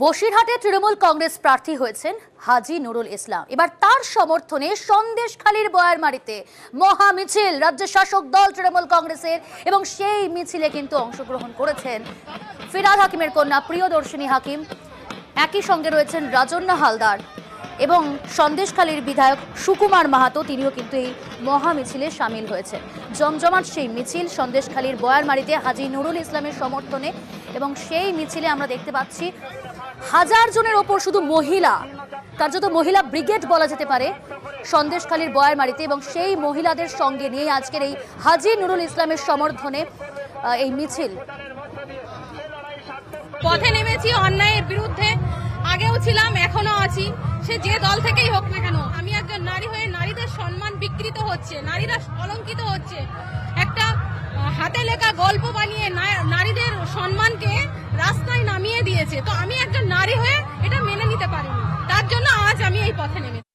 বসিরহাটে তৃণমূল কংগ্রেস প্রার্থী হয়েছেন হাজী নুরুল ইসলাম। এবার তার সমর্থনে সন্দেশখালীর বয়ারমারিতে মহা মিছিল রাজ্য শাসক দল তৃণমূল কংগ্রেসের, এবং সেই মিছিলে কিন্তু অংশগ্রহণ করেছেন ফিরহাদ হাকিমের কন্যা প্রিয়দর্শিনী হাকিম। একই সঙ্গে রয়েছেন রাজন্না হালদার এবং সন্দেশখালীর বিধায়ক সুকুমার মাহাতো, তিনিও কিন্তু এই মহা মিছিলে সামিল হয়েছেন। জমজমাট সেই মিছিল সন্দেশখালীর বয়ারমারিতে হাজী নুরুল ইসলামের সমর্থনে, এবং সেই মিছিলে আমরা দেখতে পাচ্ছি হাজার জনের ওপর শুধু মহিলা, কার্যত মহিলা ব্রিগেড বলা যেতে পারে সন্দেশখালীর বয়ারমারিতে, এবং সেই মহিলাদের সঙ্গে নিয়ে আজকের এই হাজী নুরুল ইসলামের সমর্থনে এই মিছিল। পথে নেমেছি অন্যায়ের বিরুদ্ধে, আগেও ছিলাম, এখনো আছি, সে যে দল থেকেই হোক না কেন। আমি একজন নারী হয়ে নারীদের সম্মান বিকৃত হচ্ছে, নারীরা কলঙ্কিত হচ্ছে। একটা হাতে লেখা গল্প বানিয়ে নারীদের সম্মানকে রাস্তায় নামিয়ে দিয়েছে। তো আমি একজন নারী হয়ে এটা মেনে নিতে পারিনি, তার জন্য আজ আমি এই পথে নেমেছি।